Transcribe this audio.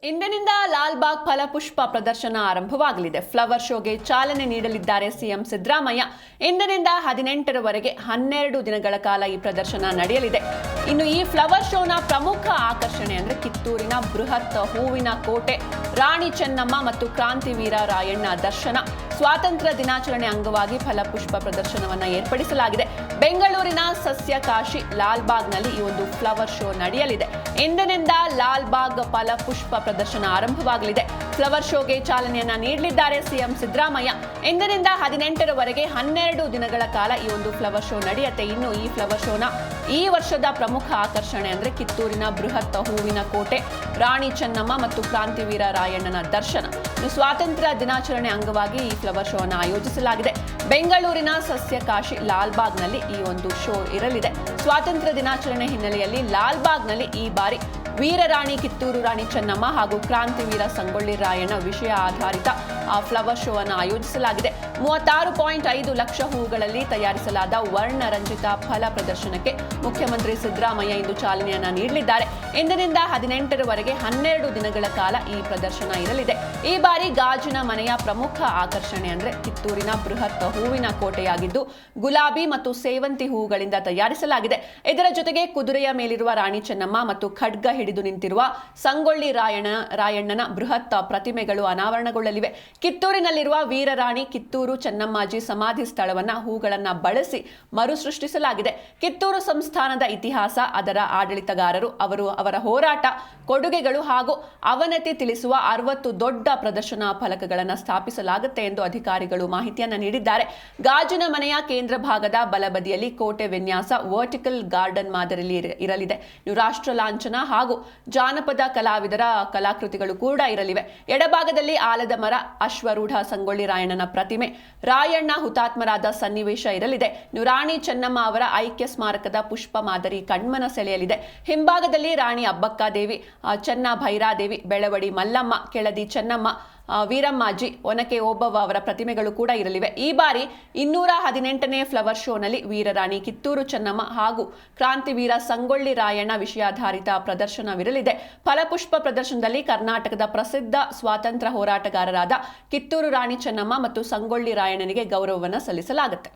ಇಂದಿನಿಂದ ಲಾಲ್ಬಾಗ್ ಫಲಪುಷ್ಪ ಪ್ರದರ್ಶನ ಆರಂಭವಾಗಲಿದೆ. ಫ್ಲವರ್ ಶೋಗೆ ಚಾಲನೆ ನೀಡಲಿದ್ದಾರೆ ಸಿಎಂ ಸಿದ್ದರಾಮಯ್ಯ. ಇಂದಿನಿಂದ 18ರವರೆಗೆ 12 ದಿನಗಳ ಕಾಲ ಈ ಪ್ರದರ್ಶನ ನಡೆಯಲಿದೆ. ಇನ್ನು ಈ ಫ್ಲವರ್ ಶೋನ ಪ್ರಮುಖ ಆಕರ್ಷಣೆ ಅಂದ್ರೆ ಕಿತ್ತೂರಿನ ಬೃಹತ್ ಹೂವಿನ ಕೋಟೆ, ರಾಣಿ ಚೆನ್ನಮ್ಮ ಮತ್ತು ಕ್ರಾಂತಿವೀರ ರಾಯಣ್ಣ ದರ್ಶನ. ಸ್ವಾತಂತ್ರ್ಯ ದಿನಾಚರಣೆ ಅಂಗವಾಗಿ ಫಲಪುಷ್ಪ ಪ್ರದರ್ಶನವನ್ನು ಏರ್ಪಡಿಸಲಾಗಿದೆ. ಬೆಂಗಳೂರಿನ ಸಸ್ಯಕಾಶಿ ಲಾಲ್ಬಾಗ್ನಲ್ಲಿ ಈ ಒಂದು ಫ್ಲವರ್ ಶೋ ನಡೆಯಲಿದೆ. ಇಂದಿನಿಂದ ಲಾಲ್ಬಾಗ್ ಫಲಪುಷ್ಪ ಪ್ರದರ್ಶನ ಆರಂಭವಾಗಲಿದೆ. ಫ್ಲವರ್ ಶೋಗೆ ಚಾಲನೆಯನ್ನ ನೀಡಲಿದ್ದಾರೆ ಸಿಎಂ ಸಿದ್ದರಾಮಯ್ಯ. ಇಂದಿನಿಂದ 18ರವರೆಗೆ 12 ದಿನಗಳ ಕಾಲ ಈ ಒಂದು ಫ್ಲವರ್ ಶೋ ನಡೆಯುತ್ತೆ. ಇನ್ನು ಈ ಫ್ಲವರ್ ಶೋನ ಈ ವರ್ಷದ ಪ್ರಮುಖ ಆಕರ್ಷಣೆ ಅಂದ್ರೆ ಕಿತ್ತೂರಿನ ಬೃಹತ್ ಹೂವಿನ ಕೋಟೆ, ರಾಣಿ ಚೆನ್ನಮ್ಮ ಮತ್ತು ಕ್ರಾಂತಿವೀರ ರಾಯಣ್ಣನ ದರ್ಶನ. ಸ್ವಾತಂತ್ರ್ಯ ದಿನಾಚರಣೆ ಅಂಗವಾಗಿ ಈ ಫ್ಲವರ್ ಶೋ ಅನ್ನು ಆಯೋಜಿಸಲಾಗಿದೆ. ಬೆಂಗಳೂರಿನ ಸಸ್ಯಕಾಶಿ ಲಾಲ್ಬಾಗ್ನಲ್ಲಿ ಈ ಒಂದು ಶೋ ಇರಲಿದೆ. ಸ್ವಾತಂತ್ರ್ಯ ದಿನಾಚರಣೆ ಹಿನ್ನೆಲೆಯಲ್ಲಿ ಲಾಲ್ಬಾಗ್ನಲ್ಲಿ ಈ ಬಾರಿ ವೀರರಾಣಿ ಕಿತ್ತೂರು ರಾಣಿ ಚೆನ್ನಮ್ಮ ಹಾಗೂ ಕ್ರಾಂತಿವೀರ ಸಂಗೊಳ್ಳಿ ರಾಯಣ್ಣ ವಿಷಯ ಆಧಾರಿತ ಫ್ಲವರ್ ಶೋ ಅನ್ನು ಆಯೋಜಿಸಲಾಗಿದೆ. 36.5 ಲಕ್ಷ ಹೂಗಳಲ್ಲಿ ತಯಾರಿಸಲಾದ ವರ್ಣರಂಜಿತ ಫಲ ಪ್ರದರ್ಶನಕ್ಕೆ ಮುಖ್ಯಮಂತ್ರಿ ಸಿದ್ದರಾಮಯ್ಯ ಇಂದು ಚಾಲನೆಯನ್ನ ನೀಡಲಿದ್ದಾರೆ. ಇಂದಿನಿಂದ 18ರವರೆಗೆ 12 ದಿನಗಳ ಕಾಲ ಈ ಪ್ರದರ್ಶನ ಇರಲಿದೆ. ಈ ಬಾರಿ ಗಾಜಿನ ಮನೆಯ ಪ್ರಮುಖ ಆಕರ್ಷಣೆ ಅಂದ್ರೆ ಕಿತ್ತೂರಿನ ಬೃಹತ್ ಹೂವಿನ ಕೋಟೆಯಾಗಿದ್ದು ಗುಲಾಬಿ ಮತ್ತು ಸೇವಂತಿ ಹೂಗಳಿಂದ ತಯಾರಿಸಲಾಗಿದೆ. ಇದರ ಜೊತೆಗೆ ಕುದುರೆಯ ಮೇಲಿರುವ ರಾಣಿ ಚೆನ್ನಮ್ಮ ಮತ್ತು ಖಡ್ಗ ಹಿಡಿದು ನಿಂತಿರುವ ಸಂಗೊಳ್ಳಿ ರಾಯಣ್ಣನ ಬೃಹತ್ ಪ್ರತಿಮೆಗಳು ಅನಾವರಣಗೊಳ್ಳಲಿವೆ. ಕಿತ್ತೂರಿನಲ್ಲಿರುವ ವೀರರಾಣಿ ಕಿತ್ತೂರು ಚೆನ್ನಮ್ಮಾಜಿ ಸಮಾಧಿ ಸ್ಥಳವನ್ನ ಹೂಗಳನ್ನ ಬಳಸಿ ಮರುಸೃಷ್ಟಿಸಲಾಗಿದೆ. ಕಿತ್ತೂರು ಸಂಸ್ಥಾನದ ಇತಿಹಾಸ, ಅದರ ಆಡಳಿತಗಾರರು, ಅವರ ಹೋರಾಟ, ಕೊಡುಗೆಗಳು ಹಾಗೂ ಅವನತಿ ತಿಳಿಸುವ 60 ದೊಡ್ಡ ಪ್ರದರ್ಶನ ಫಲಕಗಳನ್ನು ಸ್ಥಾಪಿಸಲಾಗುತ್ತೆ ಎಂದು ಅಧಿಕಾರಿಗಳು ಮಾಹಿತಿಯನ್ನ ನೀಡಿದ್ದಾರೆ. ಗಾಜಿನ ಮನೆಯ ಕೇಂದ್ರ ಭಾಗದ ಬಲಬದಿಯಲ್ಲಿ ಕೋಟೆ ವಿನ್ಯಾಸ ವರ್ಟಿಕಲ್ ಗಾರ್ಡನ್ ಮಾದರಿಯಲ್ಲಿ ಇರಲಿದೆ. ರಾಷ್ಟ್ರ ಲಾಂಛನ ಹಾಗೂ ಜಾನಪದ ಕಲಾವಿದರ ಕಲಾಕೃತಿಗಳು ಕೂಡ ಇರಲಿವೆ. ಎಡಭಾಗದಲ್ಲಿ ಆಲದ ಮರ, ಅಶ್ವರೂಢ ಸಂಗೊಳ್ಳಿ ರಾಯಣ್ಣನ ಪ್ರತಿಮೆ, ರಾಯಣ್ಣ ಹುತಾತ್ಮರಾದ ಸನ್ನಿವೇಶ ಇರಲಿದೆ. ರಾಣಿ ಚೆನ್ನಮ್ಮ ಅವರ ಐಕ್ಯ ಸ್ಮಾರಕದ ಪುಷ್ಪ ಮಾದರಿ ಕಣ್ಮನ ಸೆಳೆಯಲಿದೆ. ಹಿಂಭಾಗದಲ್ಲಿ ರಾಣಿ ಅಬ್ಬಕ್ಕಾದೇವಿ, ಚೆನ್ನ ಭೈರಾದೇವಿ, ಬೆಳವಡಿ ಮಲ್ಲಮ್ಮ, ಕೆಳದಿ ಚೆನ್ನಮ್ಮ, ವೀರಮ್ಮಾಜಿ, ಒನಕೆ ಓಬವ್ವ ಅವರ ಪ್ರತಿಮೆಗಳು ಕೂಡ ಇರಲಿವೆ. ಈ ಬಾರಿ 218ನೇ ಫ್ಲವರ್ ಶೋನಲ್ಲಿ ವೀರರಾಣಿ ಕಿತ್ತೂರು ಚೆನ್ನಮ್ಮ ಹಾಗೂ ಕ್ರಾಂತಿವೀರ ಸಂಗೊಳ್ಳಿ ರಾಯಣ್ಣ ವಿಷಯಾಧಾರಿತ ಪ್ರದರ್ಶನವಿರಲಿದೆ. ಫಲಪುಷ್ಪ ಪ್ರದರ್ಶನದಲ್ಲಿ ಕರ್ನಾಟಕದ ಪ್ರಸಿದ್ಧ ಸ್ವಾತಂತ್ರ್ಯ ಹೋರಾಟಗಾರರಾದ ಕಿತ್ತೂರು ರಾಣಿ ಚೆನ್ನಮ್ಮ ಮತ್ತು ಸಂಗೊಳ್ಳಿ ರಾಯಣ್ಣನಿಗೆ ಗೌರವವನ್ನು ಸಲ್ಲಿಸಲಾಗುತ್ತೆ.